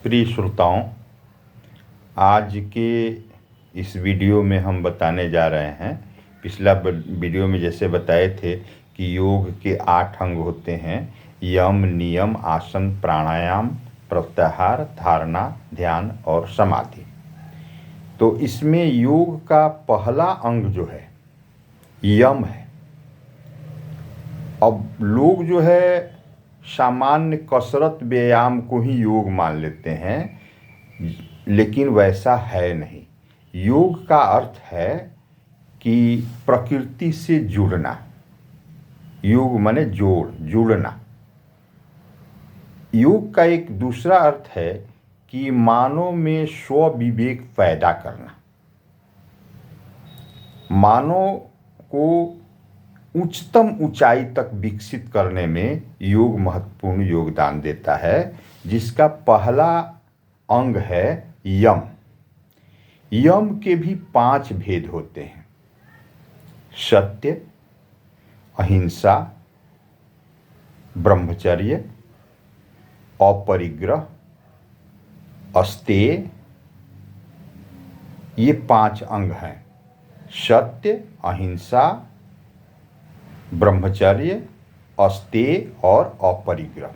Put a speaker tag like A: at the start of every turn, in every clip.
A: प्रिय श्रोताओं, आज के इस वीडियो में हम बताने जा रहे हैं। पिछला वीडियो में जैसे बताए थे कि योग के 8 अंग होते हैं: यम, नियम, आसन, प्राणायाम, प्रत्याहार, धारणा, ध्यान और समाधि। तो इसमें योग का पहला अंग जो है यम है। अब लोग जो है सामान्य कसरत व्यायाम को ही योग मान लेते हैं, लेकिन वैसा है नहीं। योग का अर्थ है कि प्रकृति से जुड़ना। योग माने जुड़ना। योग का एक दूसरा अर्थ है कि मानव में स्व विवेक पैदा करना। मानव को उच्चतम ऊंचाई तक विकसित करने में योग महत्वपूर्ण योगदान देता है, जिसका पहला अंग है यम। यम के भी 5 भेद होते हैं: सत्य, अहिंसा, ब्रह्मचर्य, अपरिग्रह, अस्तेय। ये 5 अंग हैं: सत्य, अहिंसा, ब्रह्मचर्य, अस्तेय और अपरिग्रह।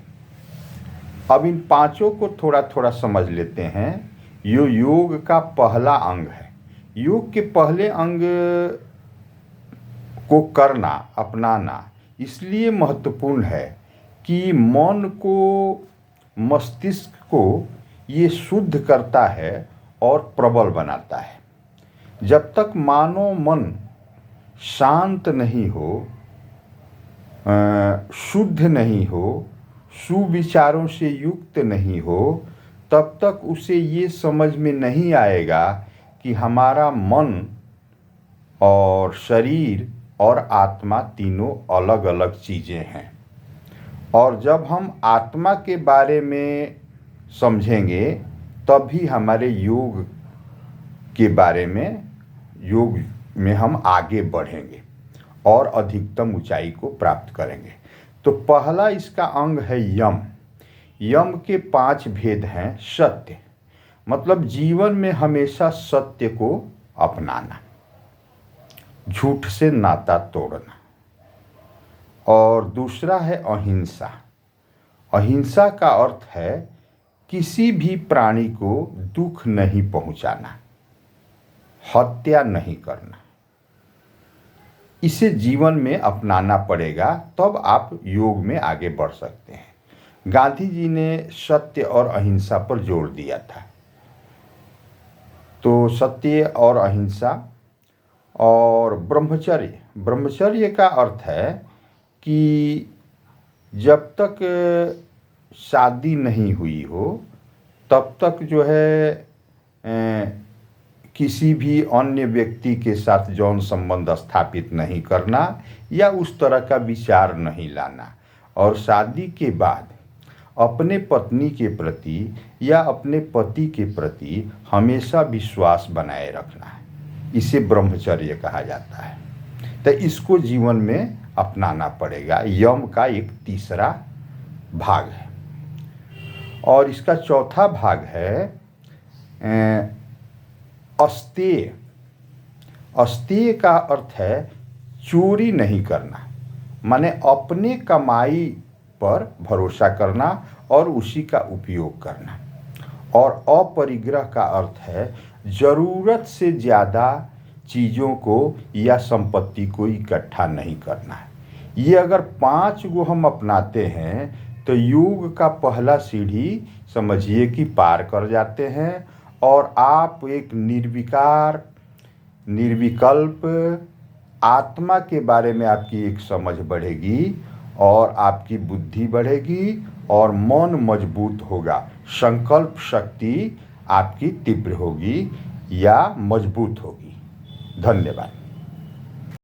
A: अब इन 5 को थोड़ा थोड़ा समझ लेते हैं। यो योग का पहला अंग है। योग के पहले अंग को करना, अपनाना इसलिए महत्वपूर्ण है कि मन को, मस्तिष्क को ये शुद्ध करता है और प्रबल बनाता है। जब तक मानव मन शांत नहीं हो, शुद्ध नहीं हो, सुविचारों से युक्त नहीं हो, तब तक उसे ये समझ में नहीं आएगा कि हमारा मन और शरीर और आत्मा तीनों अलग अलग चीज़ें हैं। और जब हम आत्मा के बारे में समझेंगे तभी हमारे योग के बारे में, योग में हम आगे बढ़ेंगे और अधिकतम ऊंचाई को प्राप्त करेंगे। तो पहला इसका अंग है यम। यम के 5 भेद हैं। सत्य मतलब जीवन में हमेशा सत्य को अपनाना, झूठ से नाता तोड़ना। और दूसरा है अहिंसा। अहिंसा का अर्थ है किसी भी प्राणी को दुख नहीं पहुंचाना, हत्या नहीं करना। इसे जीवन में अपनाना पड़ेगा, तब आप योग में आगे बढ़ सकते हैं। गांधी जी ने सत्य और अहिंसा पर जोर दिया था। तो सत्य और अहिंसा और ब्रह्मचर्य। ब्रह्मचर्य का अर्थ है कि जब तक शादी नहीं हुई हो तब तक जो है किसी भी अन्य व्यक्ति के साथ यौन संबंध स्थापित नहीं करना या उस तरह का विचार नहीं लाना। और शादी के बाद अपने पत्नी के प्रति या अपने पति के प्रति हमेशा विश्वास बनाए रखना है। इसे ब्रह्मचर्य कहा जाता है। तो इसको जीवन में अपनाना पड़ेगा। यम का एक तीसरा भाग है। और इसका चौथा भाग है अस्तेय। अस्तेय का अर्थ है चोरी नहीं करना, माने अपने कमाई पर भरोसा करना और उसी का उपयोग करना। और अपरिग्रह का अर्थ है ज़रूरत से ज़्यादा चीज़ों को या संपत्ति को इकट्ठा नहीं करना है। ये अगर 5 को हम अपनाते हैं तो योग का पहला सीढ़ी समझिए कि पार कर जाते हैं और आप एक निर्विकार, निर्विकल्प आत्मा के बारे में आपकी एक समझ बढ़ेगी और आपकी बुद्धि बढ़ेगी और मन मजबूत होगा। संकल्प शक्ति आपकी तीव्र होगी या मजबूत होगी। धन्यवाद।